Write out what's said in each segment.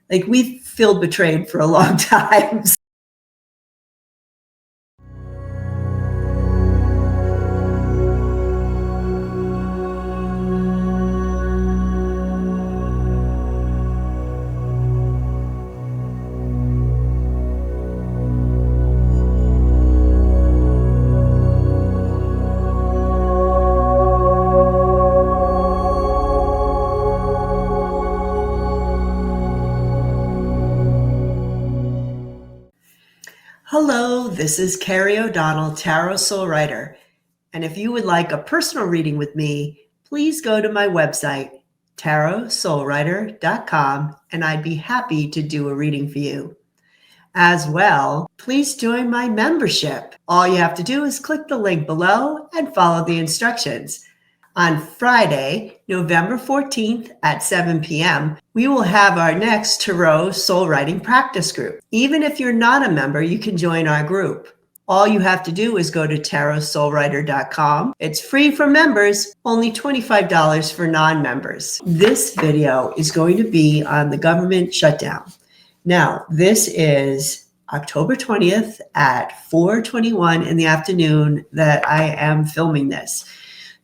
Like, we feel betrayed for a long time. Hello, this is Carrie O'Donnell, Tarot Soul Writer. And if you would like a personal reading with me, please go to my website, tarotsoulwriter.com, and I'd be happy to do a reading for you. As well, please join my membership. All you have to do is click the link below and follow the instructions. On Friday, November 14th at 7 p.m., we will have our next Tarot Soul Writing Practice Group. Even if you're not a member, you can join our group. All you have to do is go to tarotsoulwriter.com. It's free for members, only $25 for non-members. This video is going to be on the government shutdown. Now, this is October 20th at 4:21 in the afternoon that I am filming this.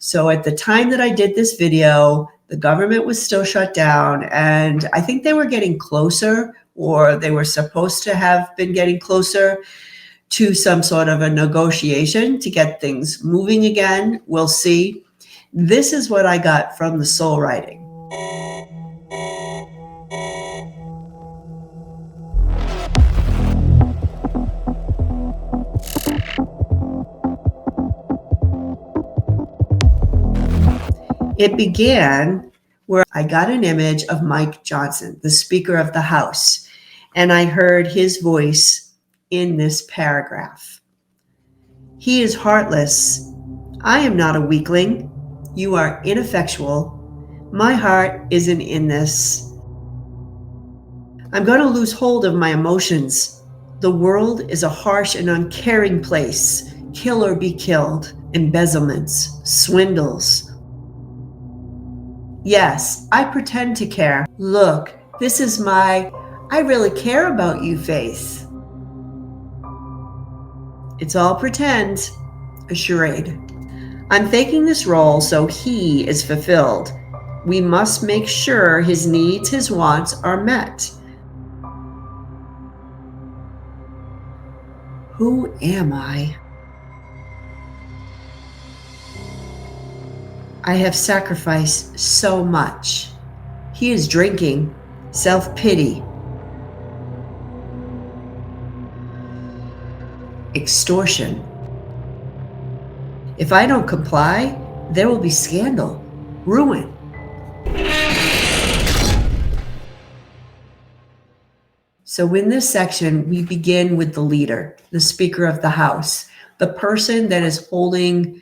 So at the time that I did this video, the government was still shut down, and I think they were getting closer, or they were supposed to have been getting closer to some sort of a negotiation to get things moving again. We'll see. This is what I got from the soul writing. It began where I got an image of Mike Johnson, the Speaker of the House, and I heard his voice in this paragraph. He is heartless. I am not a weakling. You are ineffectual. My heart isn't in this. I'm going to lose hold of my emotions. The world is a harsh and uncaring place. Kill or be killed. Embezzlements, swindles. Yes, I pretend to care. Look, this is my I really care about you face. It's all pretend, a charade. I'm faking this role so he is fulfilled. We must make sure his needs, his wants are met. Who am I? I have sacrificed so much. He is drinking, self-pity, extortion. If I don't comply, there will be scandal, ruin. So in this section, we begin with the leader, the Speaker of the House, the person that is holding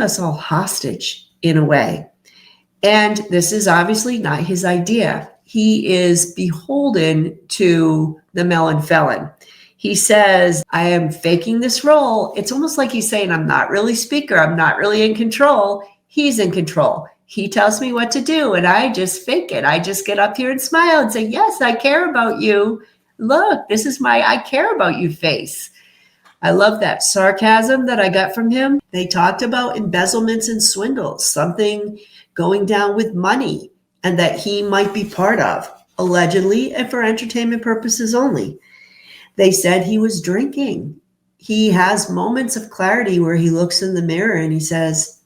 us all hostage in a way. And this is obviously not his idea. He is beholden to the melon felon. He says, I am faking this role. It's almost like he's saying, I'm not really speaker. I'm not really in control. He's in control. He tells me what to do, and I just fake it. I just get up here and smile and say, yes, I care about you. Look, this is my I care about you face. I love that sarcasm that I got from him. They talked about embezzlements and swindles, something going down with money, and that he might be part of, allegedly, and for entertainment purposes only. They said he was drinking. He has moments of clarity where he looks in the mirror and he says,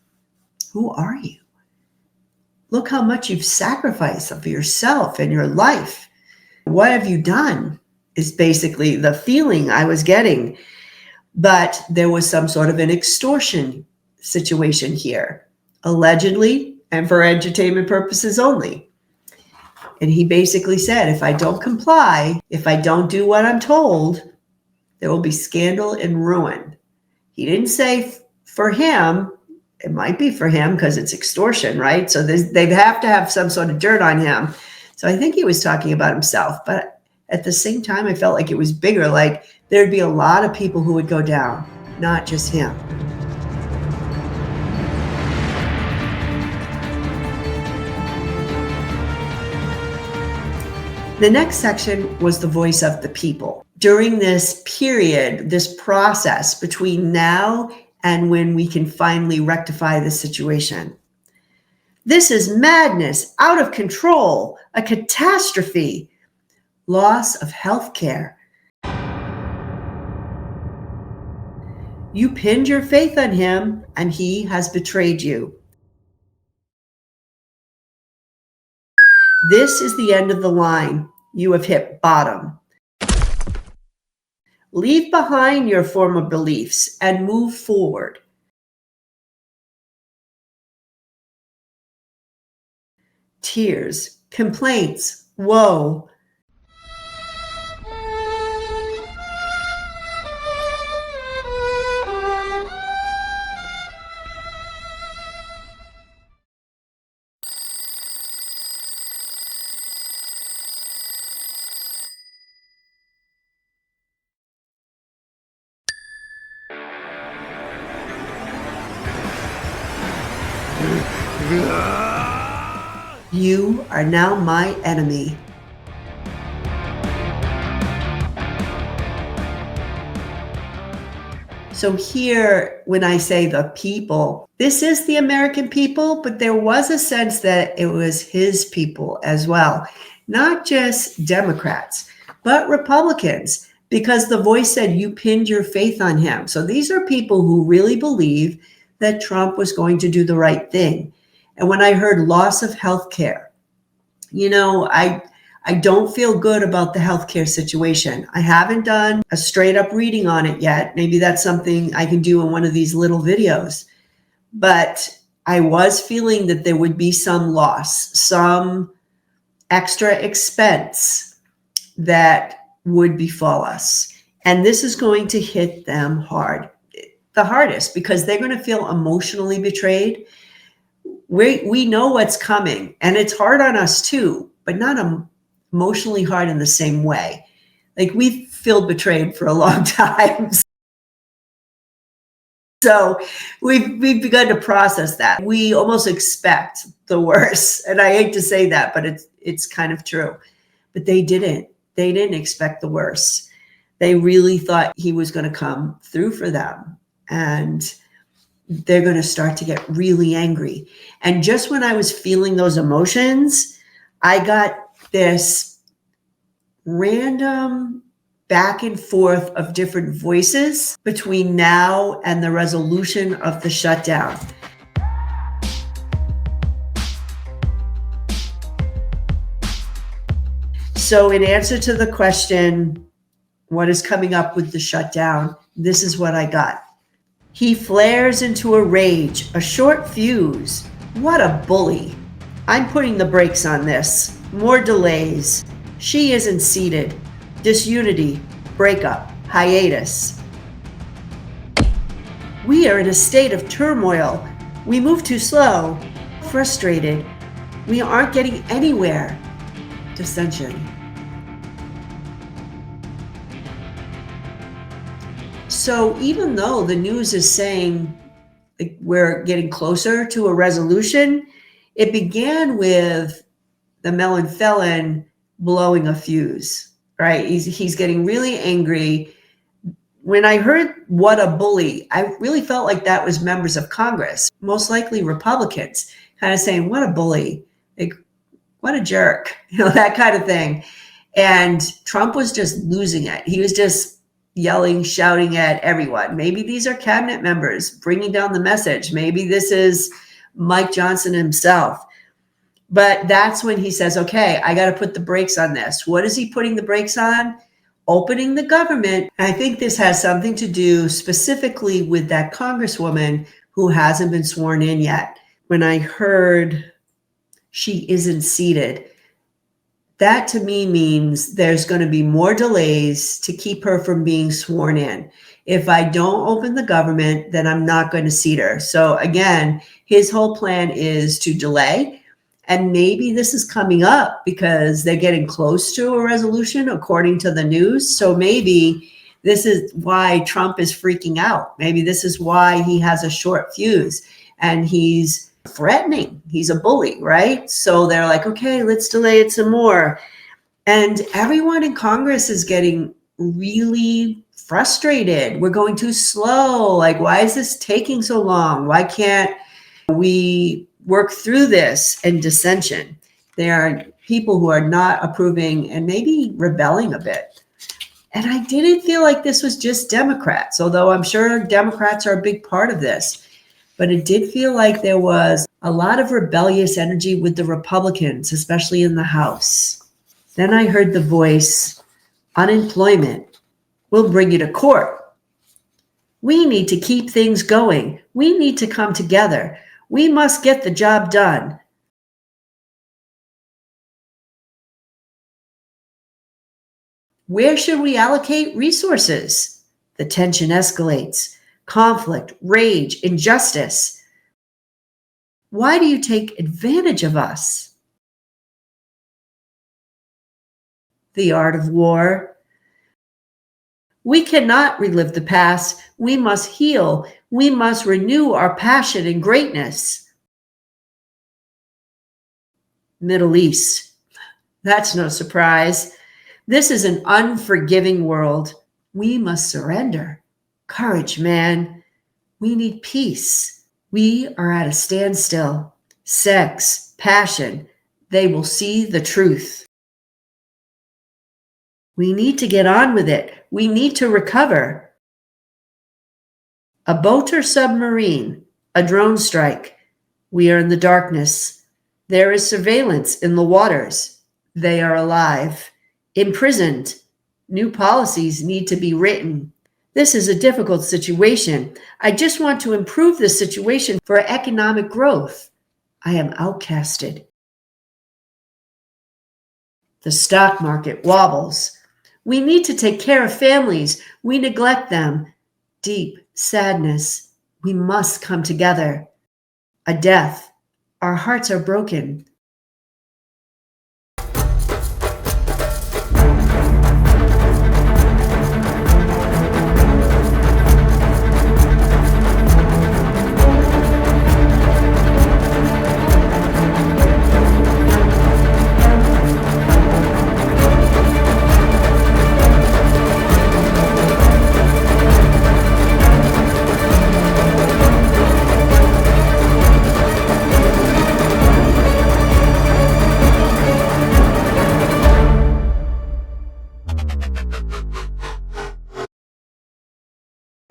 who are you? Look how much you've sacrificed of yourself and your life. What have you done? Is basically the feeling I was getting. But there was some sort of an extortion situation here, allegedly, and for entertainment purposes only. And he basically said, if I don't comply, if I don't do what I'm told, there will be scandal and ruin. He didn't say for him. It might be for him because it's extortion, right? So they'd have to have some sort of dirt on him. So I think he was talking about himself. But at the same time, I felt like it was bigger, like there'd be a lot of people who would go down, not just him. The next section was the voice of the people. During this period, this process between now and when we can finally rectify the situation. This is madness, out of control, a catastrophe, loss of health care. You pinned your faith on him, and he has betrayed you. This is the end of the line. You have hit bottom. Leave behind your former beliefs and move forward. Tears, complaints, woe. You are now my enemy. So here, when I say the people, this is the American people, but there was a sense that it was his people as well. Not just Democrats, but Republicans, because the voice said you pinned your faith on him. So these are people who really believe that Trump was going to do the right thing. And when I heard loss of health care, I don't feel good about the healthcare situation. I haven't done a straight up reading on it yet. Maybe that's something I can do in one of these little videos. But I was feeling that there would be some loss, some extra expense that would befall us. And this is going to hit them hard, the hardest, because they're going to feel emotionally betrayed. We know what's coming, and it's hard on us too, but not emotionally hard in the same way. Like, we feel betrayed for a long time. So we've begun to process that. We almost expect the worst. And I hate to say that, but it's kind of true. But they didn't expect the worst. They really thought he was going to come through for them. And they're going to start to get really angry. And just when I was feeling those emotions, I got this random back and forth of different voices between now and the resolution of the shutdown. So in answer to the question, what is coming up with the shutdown? This is what I got. He flares into a rage, a short fuse. What a bully. I'm putting the brakes on this. More delays. She isn't seated. Disunity, breakup, hiatus. We are in a state of turmoil. We move too slow. Frustrated. We aren't getting anywhere. Dissension. So even though the news is saying we're getting closer to a resolution, it began with the melon felon blowing a fuse, right? He's getting really angry. When I heard what a bully, I really felt like that was members of Congress, most likely Republicans, kind of saying, what a bully, like, what a jerk, that kind of thing. And Trump was just losing it. He was just yelling, shouting at everyone. Maybe these are cabinet members bringing down the message. Maybe this is Mike Johnson himself. But that's when he says, okay, I got to put the brakes on this. What is he putting the brakes on? Opening the government. And I think this has something to do specifically with that Congresswoman who hasn't been sworn in yet. When I heard she isn't seated, that to me means there's going to be more delays to keep her from being sworn in. If I don't open the government, then I'm not going to seat her. So again, his whole plan is to delay. And maybe this is coming up because they're getting close to a resolution, according to the news. So maybe this is why Trump is freaking out. Maybe this is why he has a short fuse and he's threatening. He's a bully, right? So they're like, okay, let's delay it some more. And everyone in Congress is getting really frustrated. We're going too slow. Like, why is this taking so long? Why can't we work through this? And dissension. There are people who are not approving and maybe rebelling a bit. And I didn't feel like this was just Democrats, although I'm sure Democrats are a big part of this. But it did feel like there was a lot of rebellious energy with the Republicans, especially in the House. Then I heard the voice, unemployment will bring you to court. We need to keep things going. We need to come together. We must get the job done. Where should we allocate resources? The tension escalates. Conflict, rage, injustice. Why do you take advantage of us? The art of war. We cannot relive the past. We must heal. We must renew our passion and greatness. Middle East. That's no surprise. This is an unforgiving world. We must surrender. Courage, man. We need peace. We are at a standstill. Sex, passion, they will see the truth. We need to get on with it. We need to recover. A boat or submarine, a drone strike. We are in the darkness. There is surveillance in the waters. They are alive. Imprisoned. New policies need to be written. This is a difficult situation. I just want to improve the situation for economic growth. I am outcasted. The stock market wobbles. We need to take care of families. We neglect them. Deep sadness. We must come together. A death. Our hearts are broken.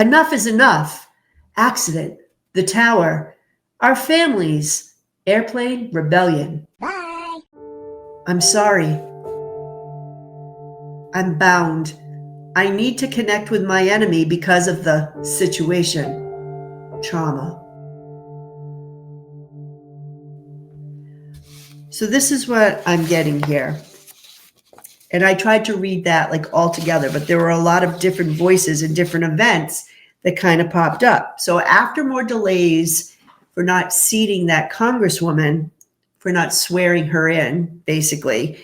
Enough is enough. Accident, the tower, our families, airplane, rebellion. Bye. I'm sorry. I'm bound. I need to connect with my enemy because of the situation. Trauma. So this is what I'm getting here. And I tried to read that like all together, but there were a lot of different voices and different events that kind of popped up. So after more delays for not seating that congresswoman, for not swearing her in, basically,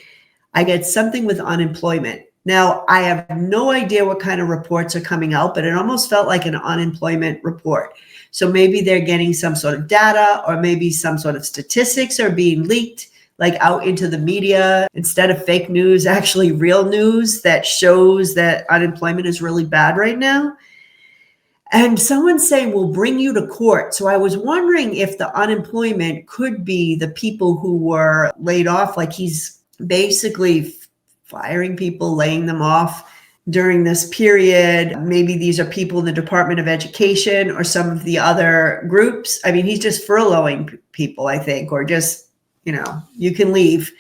I get something with unemployment. Now, I have no idea what kind of reports are coming out, but it almost felt like an unemployment report. So maybe they're getting some sort of data, or maybe some sort of statistics are being leaked like out into the media instead of fake news, actually real news that shows that unemployment is really bad right now. And someone's saying, we'll bring you to court. So I was wondering if the unemployment could be the people who were laid off, like he's basically firing people, laying them off during this period. Maybe these are people in the Department of Education or some of the other groups. I mean, he's just furloughing people, I think, or just, you can leave.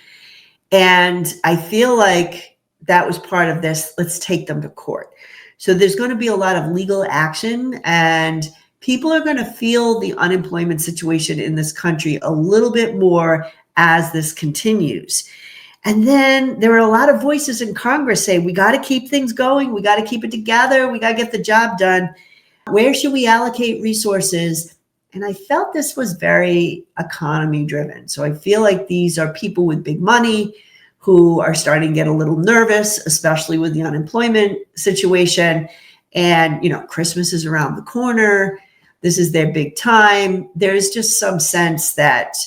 And I feel like that was part of this. Let's take them to court. So there's going to be a lot of legal action, and people are going to feel the unemployment situation in this country a little bit more as this continues. And then there are a lot of voices in Congress saying, we got to keep things going. We got to keep it together. We got to get the job done. Where should we allocate resources? And I felt this was very economy driven. So I feel like these are people with big money who are starting to get a little nervous, especially with the unemployment situation. And, Christmas is around the corner. This is their big time. There's just some sense that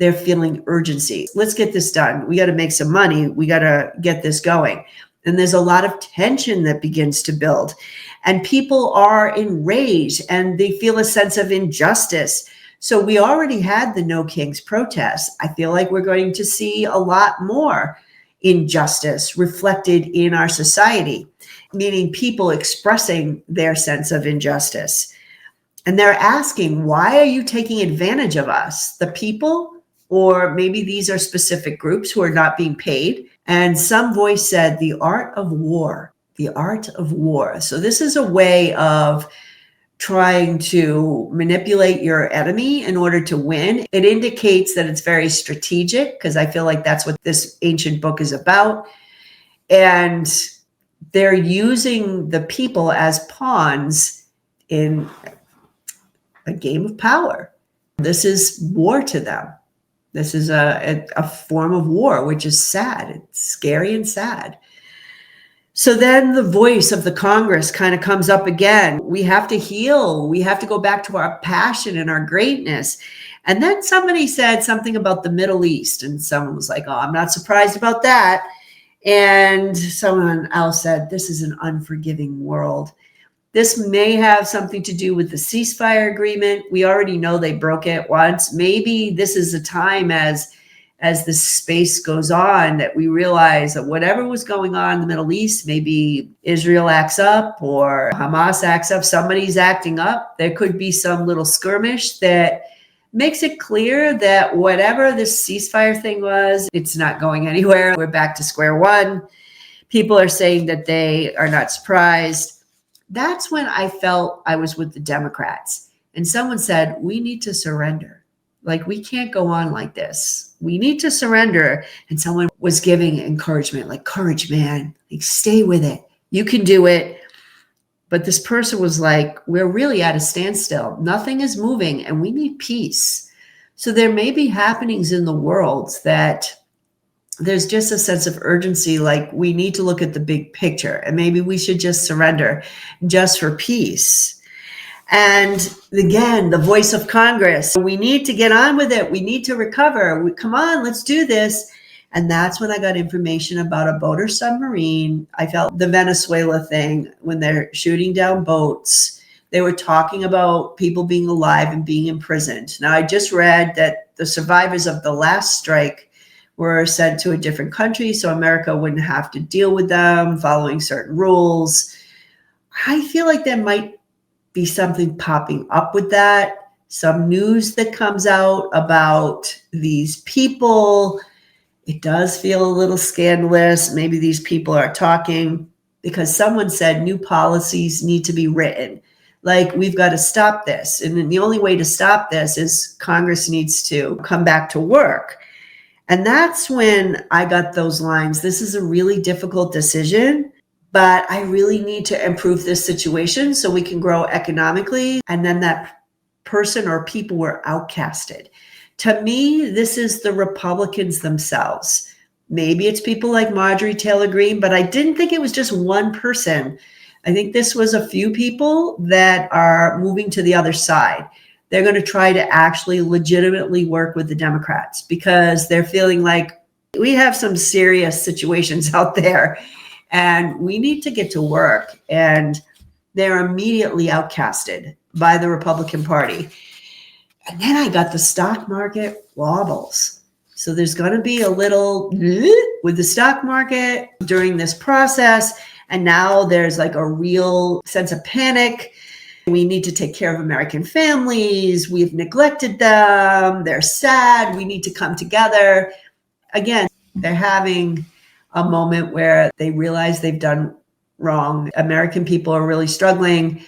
they're feeling urgency. Let's get this done. We got to make some money. We got to get this going. And there's a lot of tension that begins to build. And people are enraged and they feel a sense of injustice. So we already had the No Kings protests. I feel like we're going to see a lot more injustice reflected in our society, meaning people expressing their sense of injustice. And they're asking, why are you taking advantage of us, the people? Or maybe these are specific groups who are not being paid. And some voice said, the art of war, the art of war. So this is a way of trying to manipulate your enemy in order to win. It indicates that it's very strategic, because I feel like that's what this ancient book is about. And they're using the people as pawns in a game of power. This is war to them. This is a form of war, which is sad. It's scary and sad. So then the voice of the Congress kind of comes up again. We have to heal. We have to go back to our passion and our greatness. And then somebody said something about the Middle East, and someone was like, oh, I'm not surprised about that. And someone else said, this is an unforgiving world. This may have something to do with the ceasefire agreement. We already know they broke it once. Maybe this is a time as this space goes on that we realize that whatever was going on in the Middle East, maybe Israel acts up or Hamas acts up, somebody's acting up. There could be some little skirmish that makes it clear that whatever this ceasefire thing was, it's not going anywhere. We're back to square one. People are saying that they are not surprised. That's when I felt I was with the Democrats. And someone said, we need to surrender. Like, we can't go on like this. We need to surrender. And someone was giving encouragement, like, courage, man, like, stay with it. You can do it. But this person was like, we're really at a standstill. Nothing is moving and we need peace. So there may be happenings in the world that there's just a sense of urgency, like we need to look at the big picture and maybe we should just surrender just for peace. And again, the voice of Congress, we need to get on with it. We need to recover. Come on, let's do this. And that's when I got information about a boat or submarine. I felt the Venezuela thing, when they're shooting down boats, they were talking about people being alive and being imprisoned. Now, I just read that the survivors of the last strike were sent to a different country, so America wouldn't have to deal with them following certain rules. I feel like there might be something popping up with that, some news that comes out about these people. It does feel a little scandalous. Maybe these people are talking because someone said new policies need to be written. Like, we've got to stop this. And the only way to stop this is Congress needs to come back to work. And that's when I got those lines. This is a really difficult decision, but I really need to improve this situation so we can grow economically. And then that person or people were outcasted. To me, this is the Republicans themselves. Maybe it's people like Marjorie Taylor Greene, but I didn't think it was just one person. I think this was a few people that are moving to the other side. They're going to try to actually legitimately work with the Democrats because they're feeling like we have some serious situations out there and we need to get to work. And they're immediately outcasted by the Republican Party. And then I got the stock market wobbles. So there's going to be a little with the stock market during this process. And now there's like a real sense of panic. We need to take care of American families. We've neglected them. They're sad. We need to come together. Again, they're having a moment where they realize they've done wrong. American people are really struggling.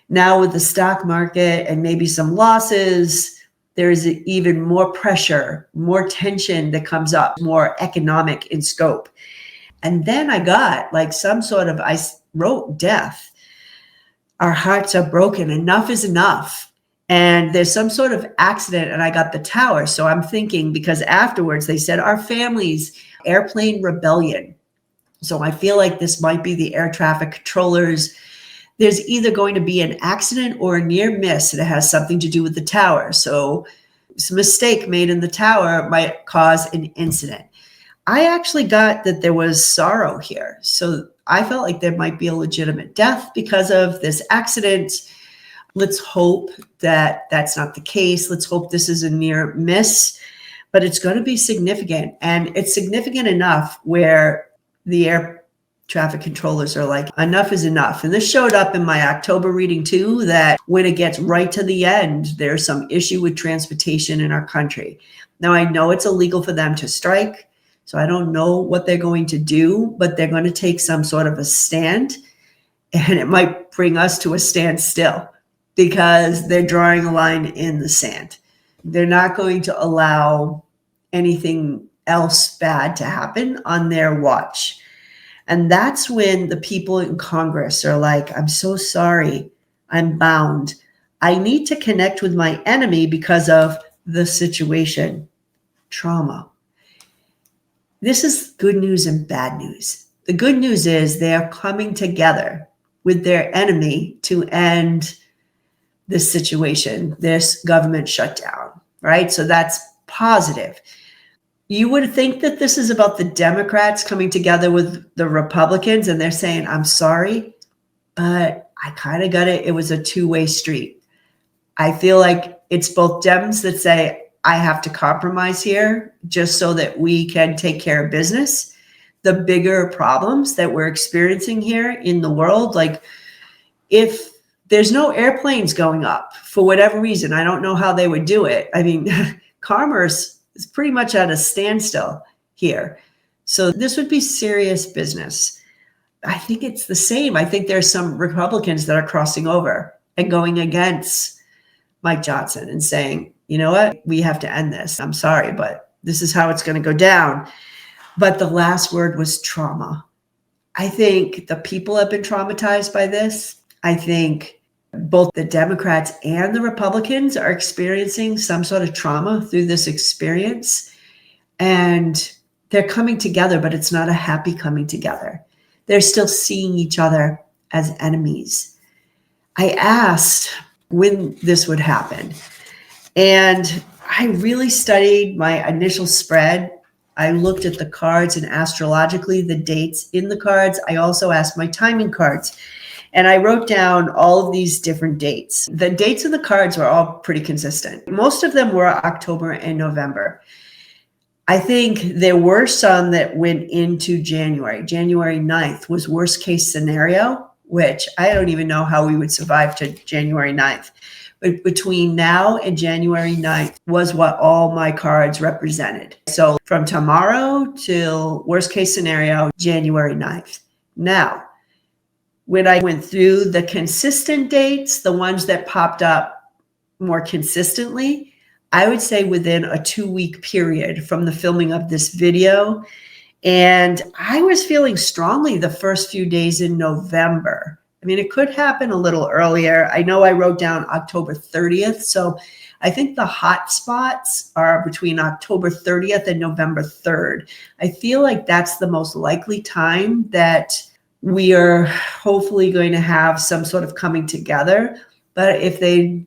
Now with the stock market and maybe some losses, there's even more pressure, more tension that comes up, more economic in scope. And then I got like some sort of, I wrote death. Our hearts are broken. Enough is enough. And there's some sort of accident and I got the tower. So I'm thinking, because afterwards they said our families, airplane rebellion. So I feel like this might be the air traffic controllers. There's either going to be an accident or a near miss that has something to do with the tower. So mistake made in the tower might cause an incident. I actually got that there was sorrow here. So I felt like there might be a legitimate death because of this accident. Let's hope that that's not the case. Let's hope this is a near miss, but it's going to be significant. And it's significant enough where the air traffic controllers are like, enough is enough. And this showed up in my October reading too, that when it gets right to the end, there's some issue with transportation in our country. Now, I know it's illegal for them to strike, so I don't know what they're going to do, but they're going to take some sort of a stand, and it might bring us to a standstill because they're drawing a line in the sand. They're not going to allow anything else bad to happen on their watch. And that's when the people in Congress are like, I'm so sorry, I'm bound. I need to connect with my enemy because of the situation, trauma. This is good news and bad news. The good news is they are coming together with their enemy to end this situation, this government shutdown, right? So that's positive. You would think that this is about the Democrats coming together with the Republicans and they're saying, I'm sorry, but I kind of got it. It was a two-way street. I feel like it's both Dems that say, I have to compromise here just so that we can take care of business. The bigger problems that we're experiencing here in the world, like if there's no airplanes going up for whatever reason, I don't know how they would do it. I mean, commerce is pretty much at a standstill here. So this would be serious business. I think it's the same. I think there's some Republicans that are crossing over and going against Mike Johnson and saying, you know what, we have to end this. I'm sorry, but this is how it's going to go down. But the last word was trauma. I think the people have been traumatized by this. I think both the Democrats and the Republicans are experiencing some sort of trauma through this experience. And they're coming together, but it's not a happy coming together. They're still seeing each other as enemies. I asked when this would happen. And I really studied my initial spread. I looked at the cards and astrologically the dates in the cards. I also asked my timing cards. And I wrote down all of these different dates. The dates of the cards were all pretty consistent. Most of them were October and November. I think there were some that went into January. January 9th was worst case scenario, which I don't even know how we would survive to January 9th. But between now and January 9th was what all my cards represented. So from tomorrow till worst case scenario, January 9th. Now, when I went through the consistent dates, the ones that popped up more consistently, I would say within a 2-week period from the filming of this video. And I was feeling strongly the first few days in November. I mean, it could happen a little earlier. I know I wrote down October 30th. So I think the hot spots are between October 30th and November 3rd. I feel like that's the most likely time that we are hopefully going to have some sort of coming together. But if they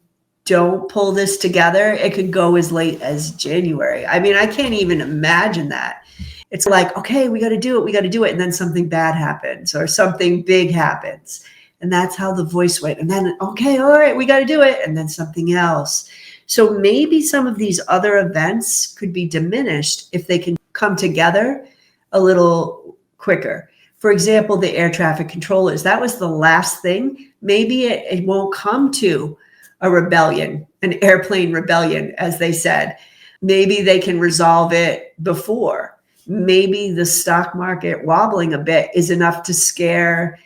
don't pull this together, it could go as late as January. I mean, I can't even imagine that. It's like, okay, we got to do it. We got to do it. And then something bad happens or something big happens. And that's how the voice went. And then, okay, all right, we got to do it. And then something else. So maybe some of these other events could be diminished if they can come together a little quicker. For example, the air traffic controllers, that was the last thing. Maybe it won't come to a rebellion, an airplane rebellion, as they said. Maybe they can resolve it before. Maybe the stock market wobbling a bit is enough to scare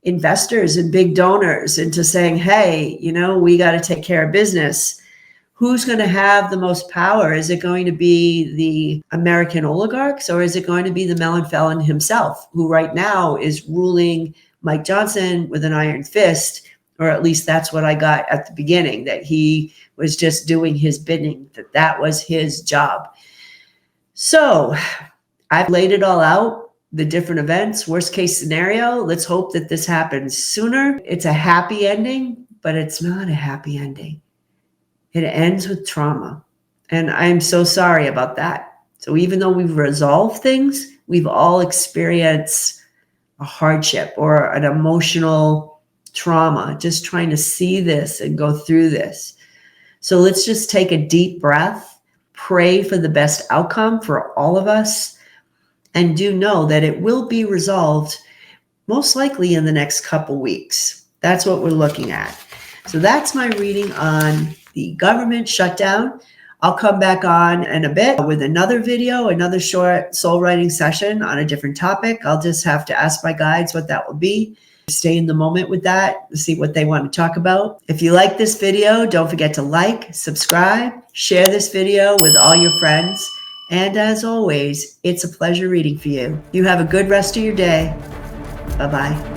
investors and big donors into saying, hey, you know, we got to take care of business. Who's going to have the most power? Is it going to be the American oligarchs or is it going to be the melon felon himself, who right now is ruling Mike Johnson with an iron fist? Or at least that's what I got at the beginning, that he was just doing his bidding, that was his job. So I've laid it all out, the different events, worst case scenario. Let's hope that this happens sooner. It's a happy ending, but it's not a happy ending. It ends with trauma. And I'm so sorry about that. So even though we've resolved things, we've all experienced a hardship or an emotional trauma, just trying to see this and go through this. So let's just take a deep breath, pray for the best outcome for all of us, and do know that it will be resolved most likely in the next couple weeks. That's what we're looking at. So that's my reading on the government shutdown. I'll come back on in a bit with another video, another short soul writing session on a different topic. I'll just have to ask my guides what that will be. Stay in the moment with that, see what they want to talk about. If you like this video, don't forget to like, subscribe, share this video with all your friends. And as always, it's a pleasure reading for you. You have a good rest of your day. Bye-bye.